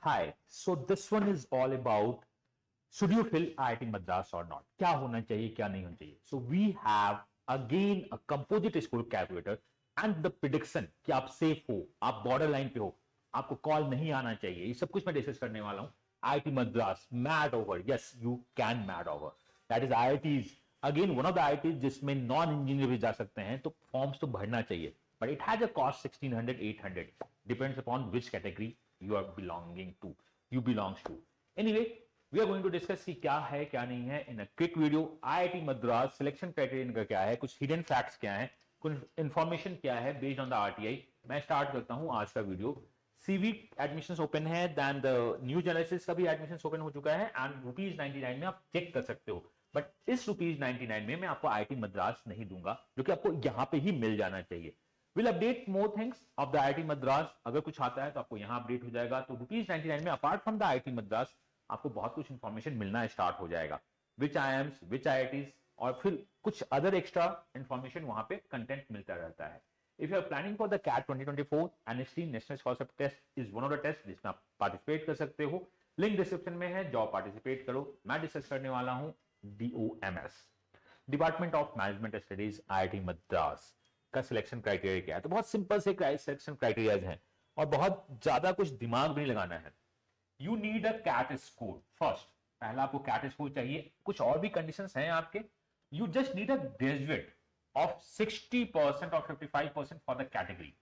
Hi. So this one is all about should you fill IIT Madras or not? क्या होना चाहिए, क्या नहीं होना चाहिए? So we have again a composite score calculator and the prediction कि आप सेफ हो, आप बॉर्डर लाइन पे हो, आपको कॉल नहीं आना चाहिए. ये सब कुछ मैं डिस्कस करने वाला हूं. IIT Madras, mad over. Yes, you can mad over. That is IITs. Again, one of the IITs जिसमें नॉन इंजीनियर भी जा सकते हैं, तो फॉर्म्स तो भरना चाहिए. But it has a cost 1600, 800. Depends upon which category you are belonging to. You belongs to. Anyway, we are going to discuss कि क्या है क्या नहीं है in a quick video. IIT Madras selection criteria इनका क्या है, कुछ हिडन फैक्ट्स क्या है, कुछ इंफॉर्मेशन क्या है बेस्ड ऑन द आरटीआई. मैं स्टार्ट करता हूं आज का वीडियो. सीवी एडमिशंस ओपन है, देन द न्यू जर्नलिस्ट का भी एडमिशंस ओपन हो चुका है एंड ₹99 में आप चेक कर सकते हो. बट इस ₹99 में मैं आपको IIT मद्रास नहीं दूंगा, जो कि आपको यहां पे ही मिल जाना चाहिए. Will update more things of the IIT Madras. अगर कुछ आता है तो आपको यहां अपडेट हो जाएगा. तो ₹99 में apart from the IIT Madras आपको बहुत कुछ इंफॉर्मेशन मिलना स्टार्ट हो जाएगा. विच IIMs, विच IITs और फिर कुछ अदर एक्स्ट्रा इंफॉर्मेशन वहां पे कंटेंट मिलता रहता है. If you are planning for the CAT 2024, NST National Scholarship Test is one of the tests जिसमें आप पार्टिसिपेट कर सकते हो. लिंक डिस्क्रिप्शन में है, जाओ पार्टिसिपेट करो. मैं डिस्कस करने वाला हूं DOMS, department of management studies, IIT Madras का सिलेक्शन क्राइटेरिया क्या है. तो बहुत सिंपल से सिलेक्शन क्राइटेरियाज हैं और बहुत ज्यादा कुछ दिमाग भी नहीं लगाना है. You need a CAT score first. पहला आपको कैट स्कोर चाहिए. कुछ और भी कंडीशंस हैं आपके. You just need a graduate of 60% और 55% फॉर द कैटेगरी.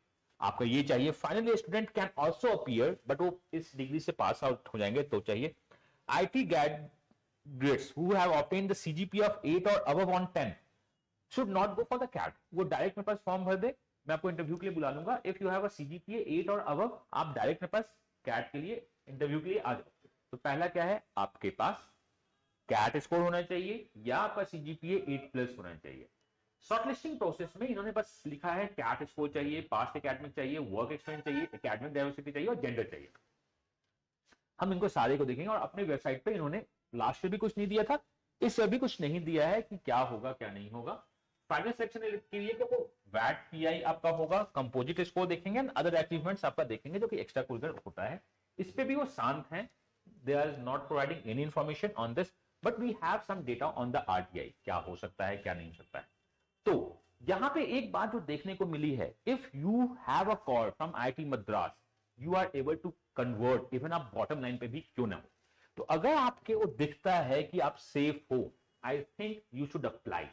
आपका ये चाहिए. Finally student can also appear, but वो इस डिग्री से पास आउट हो जाएंगे तो चाहिए. IT graduates who have obtained the CGPA of 8 or above on 10 should not go for the CAT. वो डायरेक्ट मेरे पास फॉर्म भर दे, मैं आपको इंटरव्यू के लिए बुला लूंगा. If you have a CGPA 8 और अबव, आप डायरेक्ट मेरे पास कैट के लिए इंटरव्यू के लिए आ जाओ. तो पहला क्या है, आपके पास कैट स्कोर होना चाहिए या आपका CGPA 8+ होना चाहिए. शॉर्टलिस्टिंग प्रोसेस में इन्होंने बस लिखा है कैट स्कोर चाहिए, पास्ट एकेडमिक चाहिए, वर्क एक्सपीरियंस चाहिए, एकेडमिक डाइवर्सिटी चाहिए और जेंडर चाहिए. हम इनको सारे को देखेंगे. और अपने वेबसाइट पे इन्होंने लास्ट ईयर भी कुछ नहीं दिया था, इस ईयर भी कुछ नहीं दिया है कि क्या होगा क्या नहीं होगा. फाइनल सेक्शन के लिए कि वो वैट पीआई आपका होगा, कंपोजिट स्कोर देखेंगे, अदर अचीवमेंट्स आपका देखेंगे जो कि एक्स्ट्रा करिकुलर होता है. इस पे भी वो शांत हैं. They are not providing any information on this, but we have some data on the RTI, क्या हो सकता है क्या नहीं हो सकता है. तो यहां पे एक बात जो देखने को मिली है, if you have a call from IIT Madras, you are able to convert even आप बॉटम लाइन पे भी क्यों ना हो. तो अगर आपके वो दिखता है कि आप सेफ हो, I think you should apply,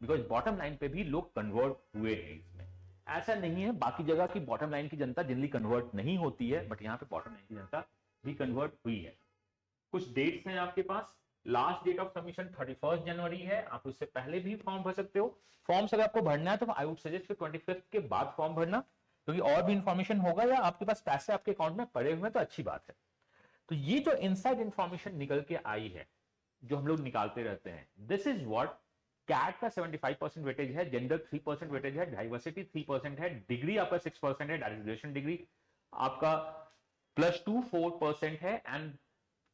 because bottom line पे भी लोग कन्वर्ट हुए हैं इसमें. ऐसा नहीं है बाकी जगह की बॉटम लाइन की जनता जनरली कन्वर्ट नहीं होती है, बट यहां पे बॉटम लाइन की जनता भी कन्वर्ट हुई है. कुछ डेट्स हैं आपके पास. लास्ट डेट ऑफ सबमिशन 31 जनवरी है. आप उससे पहले भी फॉर्म भर सकते हो. फॉर्म्स अगर आपको भरना है तो आई वुड सजेस्ट 25 के बाद फॉर्म भरना, क्योंकि और भी इंफॉर्मेशन होगा या आपके पास पैसे आपके अकाउंट में पड़े हुए हैं तो अच्छी बात है. तो ये जो इनसाइड इंफॉर्मेशन निकल के आई है, जो हम लोग निकालते रहते हैं, दिस इज व्हाट. कैट का 75% वेटेज है, जेंडर 3% वेटेज है, डाइवर्सिटी 3% है, डिग्री आपका 6% है, ग्रेजुएशन डिग्री आपका +2 4% है एंड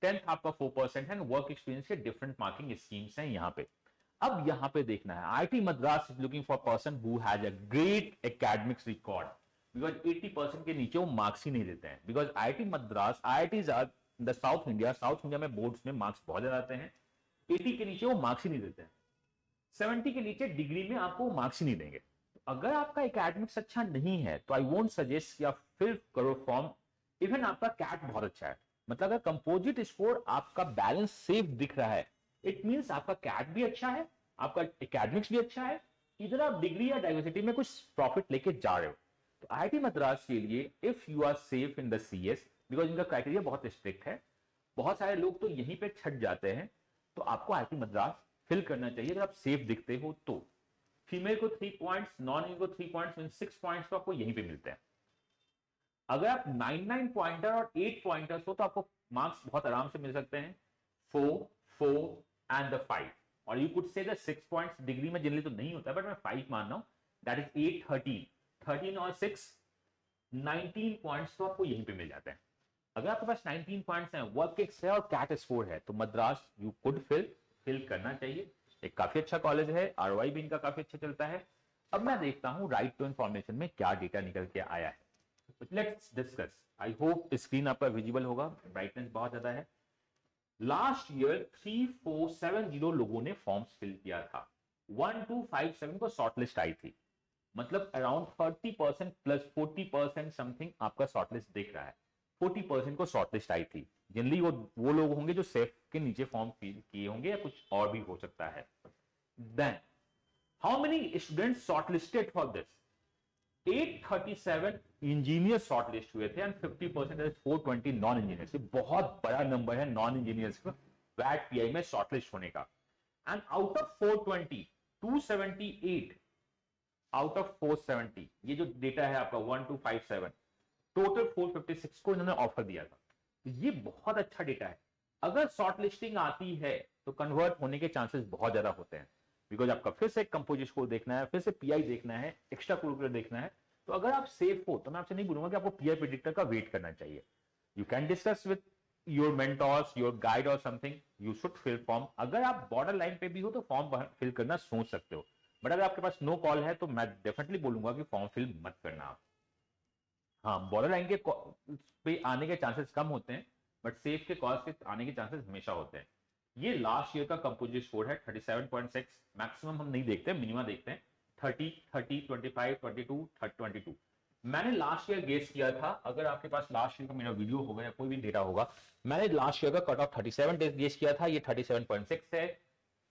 10th आपका 4% है. वर्क एक्सपीरियंस के डिफरेंट मार्किंग स्कीम्स हैं यहां पे. अब यहां पे देखना है, IIT Madras is looking for person who has a great academics record, because 80% के नीचे वो मार्क्स ही नहीं देते हैं. Because IIT Madras, IITs are the South India में बोर्ड्स में मार्क्स बहुत ज्यादा आते हैं. 80 के नीचे वो मार्क्स ही नहीं देते हैं. 70 के नीचे डिग्री में आपको मार्क्स ही नहीं देंगे. तो अगर आपका एकेडमिक्स अच्छा नहीं है तो आई वोंट सजेस्ट कि आप फिल करो फॉर्म. इवन आपका कैट बहुत अच्छा है, मतलब अगर कंपोजिट स्कोर आपका बैलेंस सेफ दिख रहा है, इट मींस आपका कैट भी अच्छा है, आपका एकेडमिक्स भी अच्छा है, इधर आप डिग्री या डाइवर्सिटी में कुछ प्रॉफिट लेके जा रहे हो. तो IIT मद्रास के लिए if you are safe in the CS, because इनका क्राइटेरिया बहुत स्ट्रिक्ट है, बहुत सारे लोग तो यहीं पे छट जाते हैं, तो आपको IIT मद्रास फिल करना चाहिए अगर आप सेफ दिखते हो तो. फीमेल को 3 पॉइंट्स, नॉन इनको 3 पॉइंट्स, मीन 6 पॉइंट्स तो आपको यहीं पे मिलते हैं. अगर आप 9 पॉइंटर और 8 पॉइंटर्स हो तो आपको मार्क्स बहुत आराम से मिल सकते हैं. 4 4 एंड द 5, और you could say the 6 points degree में जनरली तो नहीं होता है, बट मैं 5 मान रहा हूं. दैट इज 8 13 और 6 19 पॉइंट्स तो आपको यहीं पे मिल जाते हैं. अगर आपके पास 19 पॉइंट्स हैं, वर्क एक्स है और कैट स्कोर है, तो मद्रास यू कुड फिल करना चाहिए. एक काफी अच्छा कॉलेज है, ROI भी इनका काफी अच्छा चलता है. अब मैं देखता हूं राइट टू इंफॉर्मेशन में क्या डेटा निकल के आया है. Let's discuss. I hope screen आपका विजिबल होगा, ब्राइटनेस बहुत ज्यादा है। लास्ट ईयर 3470 लोगों ने फॉर्म्स फिल किया था, 1257 को शॉर्टलिस्ट आई थी, मतलब अराउंड 30% प्लस 40% समथिंग आपका शॉर्टलिस्ट देख रहा है। 40% को शॉर्टलिस्ट आई थी। जनरली वो लोग होंगे जो सेफ के नीचे फॉर्म फिल किए होंगे या कुछ और भी हो सकता है। Then how many students shortlisted for this? 837 engineer shortlist हुए थे एंड 50% 420 नॉन इंजीनियर्स। बहुत बड़ा नंबर है नॉन इंजीनियर्स का वैट पीआई में शॉर्टलिस्ट होने का। And out of 420, 278 out of 470, ये जो डेटा है आपका 1257, टोटल 456 को इन्होंने ऑफर दिया था। ये बहुत अच्छा डेटा है। अगर शॉर्टलिस्टिंग आती है तो कन्वर्ट होने के चांसेस बहुत ज्यादा होते हैं, बिकॉज आपका फिर से कंपोजिट स्कोर देखना है, फिर से पीआई देखना है, एक्स्ट्रा कुरिकुलर देखना है। तो अगर आप सेफ हो तो मैं आपसे नहीं बोलूंगा कि आपको पीआई प्रेडिक्टर का वेट करना चाहिए। You can discuss with your mentors, your guide और something, you should fill form. अगर आप बॉर्डर लाइन पे भी हो तो फॉर्म फिल करना सोच सकते हो, बट अगर आपके पास नो कॉल है तो मैं डेफिनेटली बोलूंगा कि फॉर्म फिल मत करना आप। हाँ, बॉर्डर लाइन के पे आने के चांसेस कम होते हैं, बट सेफ के कॉज के आने के चांसेस हमेशा होते हैं। ये लास्ट ईयर का कंपोजिट स्कोर है 37.6। मैक्सिमम हम नहीं देखते, मिनिमम देखते हैं 30, 30, 25, 22, 22। मैंने लास्ट ईयर गेस किया था, अगर आपके पास लास्ट ईयर का मेरा वीडियो होगा या कोई भी डेटा होगा, मैंने लास्ट ईयर का कट ऑफ 37 डेज गेस किया था, ये 37.6 है।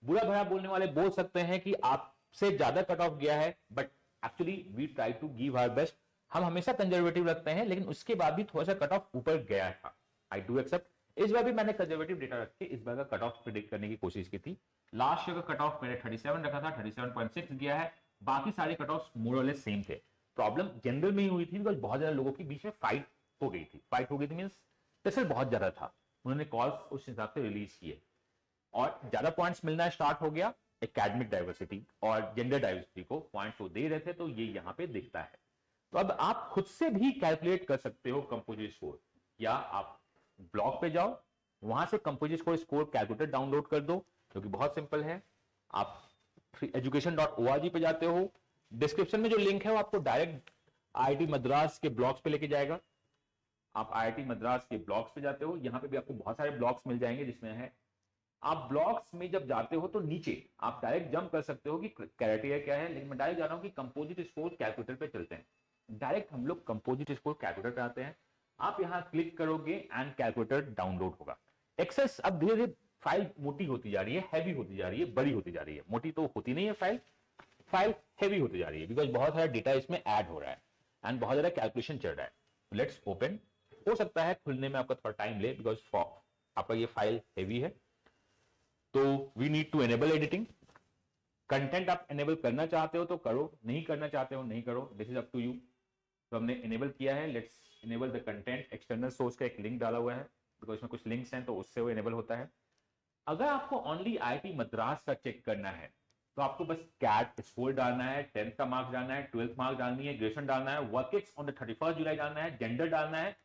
बुरा भरा बोलने वाले बोल सकते हैं कि आपसे ज्यादा कट ऑफ गया है, but actually we try to give our best. हम हमेशा कंजर्वेटिव रखते हैं, लेकिन उसके बाद भी थोड़ा सा कट ऑफ ऊपर गया था। I do accept. इस बार भी मैंने कंजर्वेटिव डेटा रख के इस बार का कट ऑफ प्रिडिक्ट करने की कोशिश की थी। लास्ट ईयर का कट ऑफ मैंने 37 रखा था, 37.6 गया है। बाकी सारे कट ऑफ मोर और लेस सेम थे। प्रॉब्लम जनरल में ही हुई थी बिकॉज बहुत ज्यादा लोगों के बीच में फाइट हो गई थी। फाइट हो गई थी मींस प्रेशर बहुत ज्यादा था, उन्होंने कॉल्स उस हिसाब से रिलीज किए और ज्यादा पॉइंट्स मिलना स्टार्ट हो गया। एकेडमिक डाइवर्सिटी और जेंडर डाइवर्सिटी को पॉइंट्स वो दे रहे थे, तो ये यहां पे दिखता है। तो अब आप खुद से भी कैलकुलेट कर सकते हो कंपोजिट स्कोर, या आप ब्लॉग पे जाओ, वहां से कंपोजिट स्कोर कैलकुलेटर डाउनलोड कर दो, जो कि बहुत सिंपल है। आप education.org पे जाते हो, डिस्क्रिप्शन में जो लिंक है वो आपको डायरेक्ट आईआईटी मद्रास के ब्लॉग्स पे लेके जाएगा। आप आईआईटी मद्रास के ब्लॉग्स पे जाते हो, यहां पे भी आपको बहुत सारे ब्लॉग्स मिल जाएंगे जिसमें है। आप ब्लॉग्स में जब जाते हो तो नीचे आप डायरेक्ट जंप कर सकते हो कि क्राइटेरिया क्या है, लेकिन मैं डायरेक्ट जा रहा हूं कि कंपोजिट स्कोर कैलकुलेटर पे चलते हैं। डायरेक्ट हम लोग कंपोजिट स्कोर कैलकुलेटर पे आते हैं। आप यहां क्लिक करोगे एंड कैलकुलेटर डाउनलोड होगा। एक्सेस अब धीरे धीरे फाइल मोटी होती जा रही है, हैवी होती जा रही है, बड़ी होती जा रही है। मोटी तो होती नहीं है फाइल, फाइल हैवी होती जा रही है बिकॉज बहुत सारा डेटा इसमें ऐड हो रहा है एंड बहुत ज्यादा कैलकुलेशन चल रहा है। Let's open. हो सकता है खुलने में आपका थोड़ा टाइम ले बिकॉज आपका ये फाइल हैवी है। तो we need to enable editing. Content आप एनेबल करना चाहते हो तो करो, नहीं करना चाहते हो नहीं करो, this is up to you. तो हमने एनेबल किया है। Let's enable the content. External source का एक लिंक डाला हुआ है बिकॉज इसमें कुछ लिंक्स हैं तो उससे वो एनेबल होता है। अगर आपको ओनली आईआईटी मद्रास का चेक करना है तो आपको बस कैट स्कोर डालना है, 10th का मार्क्स डालना है, 12th मार्क्स डालनी है, ग्रेजुएशन डालना है, वर्क एक्स ऑन द 31 जुलाई डालना है, जेंडर डालना है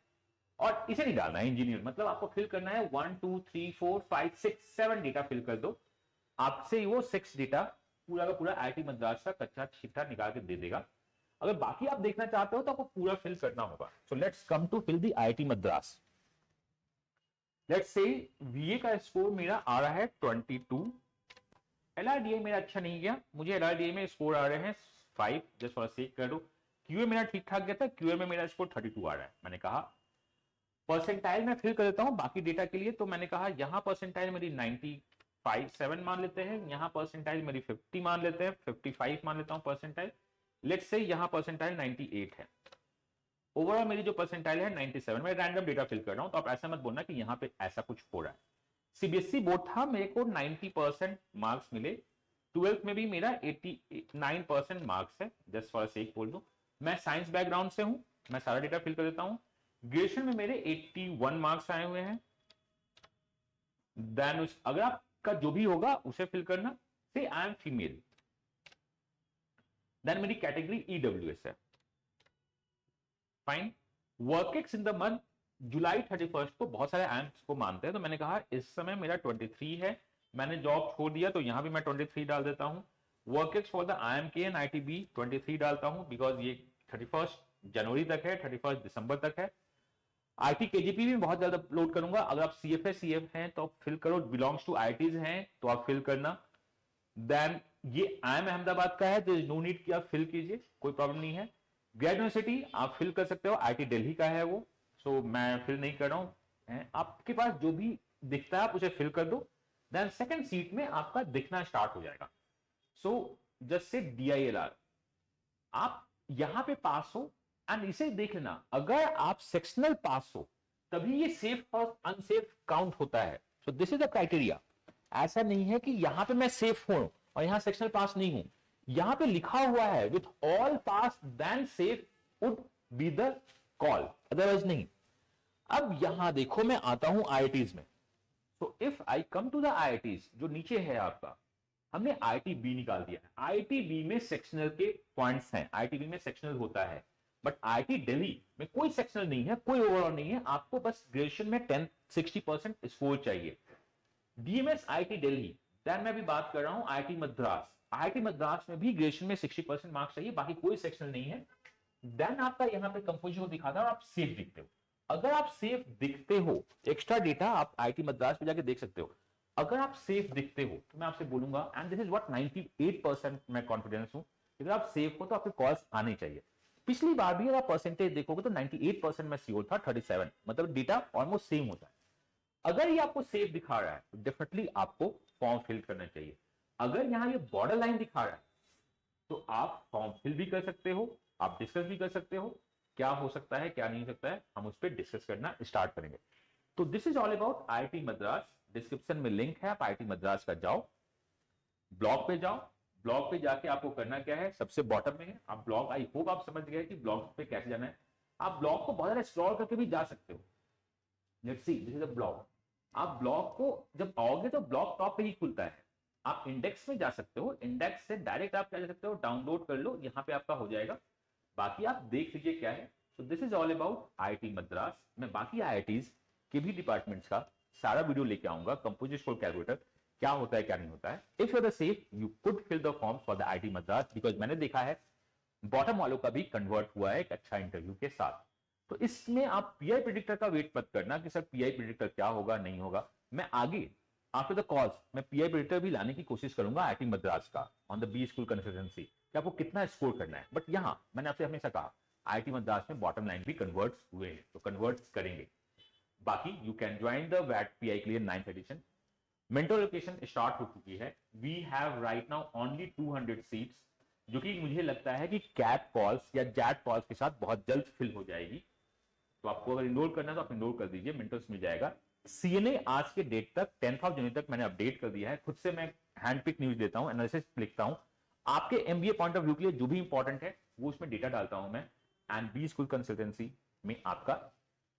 और इसे नहीं डालना है इंजीनियर। मतलब आपको फिल करना है 1 2 3 4 5 6 7 डेटा फिल कर दो। आपसे वो 6 डेटा पूरा का पूरा आईआईटी मद्रास का कच्चा छिट्टा निकाल के दे देगा। अगर बाकी आप देखना चाहते हो तो आपको पूरा फिल करना होगा। So let's come to fill the IIT Madras. Let's say VA का स्कोर मेरा आ रहा है 22। एलआरडीए मेरा अच्छा नहीं गया, मुझे एलआरडीए में स्कोर आ रहे हैं 5, जस्ट फॉर सेक कर दो। क्यूए मेरा ठीक ठाक गया था, क्यूए में मेरा स्कोर 32 आ रहा है। मैंने कहा परसेंटाइल में फिल कर देता हूं बाकी डेटा के लिए, तो मैंने कहा यहां परसेंटाइल मेरी 95 मान लेते हैं, यहां परसेंटाइल मेरी 50 मान लेते हैं, 55 मान लेता हूं परसेंटाइल। लेट्स से यहां परसेंटाइल 98 है। ओवरऑल मेरी जो परसेंटाइल है 97। मैं रैंडम डेटा फिल कर रहा हूं तो आप ऐसा मत बोलना कि यहां पे ऐसा कुछ हो रहा है। सीबीएसई बोर्ड था, मेरे को 90% मार्क्स मिले। 12th में भी मेरा 89% मार्क्स है, जस्ट फॉर सेक बोल दो। मैं साइंस बैकग्राउंड से हूं, मैं सारा डेटा फिल कर देता हूं। ग्रेजुएशन में मेरे 81 मार्क्स आए हुए हैं। देन अगर आपका जो भी होगा उसे फिल करना। Say I am female. Then मेरी कैटेगरी ईडब्ल्यूएस है। Fine. Work ex in the month July 31 को बहुत सारे आईएम्स को मानते हैं, तो मैंने कहा इस समय मेरा 23 है। मैंने जॉब छोड़ दिया तो यहां भी मैं 23 डाल देता हूं। Work ex for the IIM K and IITB 23 डालता हूं बिकॉज ये 31 जनवरी तक है, 31 दिसंबर तक है। आईटी केजीपी भी बहुत ज्यादा अपलोड करूंगा। अगर आप सीएफ हैं तो आप फिल करो, बिलोंग्स टू आईटीज हैं तो आप फिल करना। देन ये आई एम अहमदाबाद का है, तो नो नीड कि आप फिल कीजिए, कोई प्रॉब्लम नहीं है। ग्रेड यूनिवर्सिटी आप फिल कर सकते हो, आईटी दिल्ली का है वो, सो मैं फिल नहीं कर रहा हूं। आपके पास जो भी दिखता है आप उसे फिल कर दो। देन सेकंड सीट में आपका दिखना स्टार्ट हो जाएगा। सो जस्ट से DILR, आप यहां पे पास हो। एंड इसे देख लेना, अगर आप सेक्शनल पास हो तभी ये सेफ और अनसेफ काउंट होता है। So this is the criteria. ऐसा नहीं है कि यहां पे मैं सेफ हूं और यहां सेक्शनल पास नहीं हूं। यहां पे लिखा हुआ है with all pass then safe would be the call, otherwise नहीं। अब यहां देखो मैं आता हूं आईआईटीज में। So if I come to the IITs, जो नीचे है आपका, हमने IIT-B निकाल दिया है। IIT-B में सेक्शनल के पॉइंट्स हैं, IIT-B में सेक्शनल होता है, बट IIT दिल्ली में कोई सेक्शनल नहीं है, कोई ओवरऑल नहीं है। आपको बस ग्रेजुएशन में 60% स्कोर चाहिए। DMS IIT दिल्ली, देन मैं भी बात कर रहा हूं IIT मद्रास। IIT मद्रास में भी ग्रेजुएशन में 60% मार्क्स चाहिए, बाकी कोई सेक्शनल नहीं है। देन आपका यहां पे कंपोजिशन दिखाता है और आप सेफ दिखते हो। अगर आप सेफ दिखते हो, एक्स्ट्रा डेटा आप IIT मद्रास पे जाके देख सकते हो। अगर आप सेफ दिखते हो तो मैं आपसे बोलूंगा, एंड दिस इज व्हाट 98% मैं कॉन्फिडेंस हूं, अगर आप सेफ हो तो आपके कॉल्स आने चाहिए। पिछली बार भी अगर आप परसेंटेज देखोगे तो 98% में सीओ था, 37, मतलब डेटा ऑलमोस्ट सेम होता है। अगर ये आपको सेफ दिखा रहा है तो डेफिनेटली आपको फॉर्म फिल करना चाहिए। अगर यहां ये बॉर्डर लाइन दिखा रहा है तो आप फॉर्म फिल भी कर सकते हो, आप डिस्कस भी कर सकते हो। क्या हो सकता है क्या नहीं हो सकता है, हम उस पर डिस्कस करना स्टार्ट करेंगे। तो this is all about IIT Madras. Description में लिंक है, आप IIT मद्रास का जाओ, ब्लॉग पे जाओ। ब्लॉग पे जाके आपको करना क्या है, सबसे बॉटम में है आप ब्लॉग, आई होप आप समझ गए कि ब्लॉग पे कैसे जाना है। आप ब्लॉग को बहुत ज्यादा स्क्रॉल करके भी जा सकते हो। Let's see, this is a blog. आप ब्लॉग को जब आओगे तो ब्लॉग टॉप पे ही खुलता है। आप इंडेक्स में जा सकते हो, इंडेक्स से डायरेक्ट आप क्या जा सकते हो, डाउनलोड कर लो, यहां पे आपका हो जाएगा। बाकी आप देख लीजिए क्या है। So this is all about IIT Madras. मैं बाकी IITs के भी डिपार्टमेंट्स का सारा वीडियो लेके आऊंगा, कंपोजिट स्कोर कैलकुलेटर क्या होता है क्या नहीं होता है। If you are safe you could fill the form for the IIT Madras, because मैंने देखा है बॉटम वालों का भी कन्वर्ट हुआ है एक अच्छा इंटरव्यू के साथ। तो इसमें आप पीआई प्रेडिक्टर का वेट मत करना कि सर पीआई प्रेडिक्टर क्या होगा नहीं होगा। मैं आगे आफ्टर द कॉल्स मैं पीआई प्रेडिक्टर भी लाने की कोशिश करूंगा IIT मद्रास का on the B school consultancy कि आपको कितना स्कोर करना है। बट यहां मैंने आपसे हमेशा कहा IIT मद्रास में बॉटम लाइन भी कन्वर्ट हुए हैं, तो कन्वर्ट करेंगे। बाकी यू कैन ज्वाइन द वैट PI clear 9th edition. Mentor location start हो चुकी है। We have right now only 200 seats, जो कि मुझे लगता है कि कैट कॉल्स या जैट कॉल्स के साथ बहुत जल्द फिल हो जाएगी। तो आपको अगर इनरोल करना है तो आप इनरोल कर दीजिए, मेंटर्स मिल जाएगा। CNA आज के डेट तक 10th ऑफ जनवरी तक मैंने अपडेट कर दिया है। खुद से मैं हैंड पिक न्यूज देता हूं, एनालिसिस लिखता हूं, आपके MBA पॉइंट ऑफ व्यू के लिए जो भी इंपॉर्टेंट है वो उसमें डेटा डालता हूं मैं। एंड बी स्कूल कंसल्टेंसी में आपका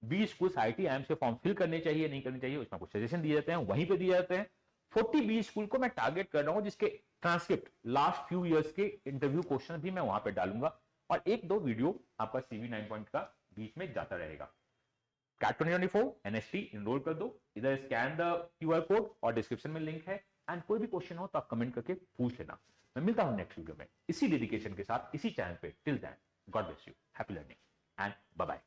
बी स्कूल IIT IIM से फॉर्म फिल करने चाहिए नहीं करने चाहिए, उसमें कुछ सजेशन दिए जाते हैं, वहीं पे दिए जाते हैं। 40 बी स्कूल को मैं टारगेट कर रहा हूं जिसके ट्रांसक्रिप्ट लास्ट फ्यू इयर्स के इंटरव्यू क्वेश्चन भी मैं वहां पे डालूंगा, और एक दो वीडियो आपका CV 9 पॉइंट का बीच में जाता रहेगा। कैट 2024 NST इनरोल कर दो, इधर स्कैन द QR कोड और डिस्क्रिप्शन में लिंक है। एंड कोई भी क्वेश्चन हो तो आप कमेंट करके पूछ लेना। मैं मिलता हूं नेक्स्ट वीडियो में इसी डेडिकेशन के साथ इसी चैनल पे। Till then God bless you, happy learning and bye bye.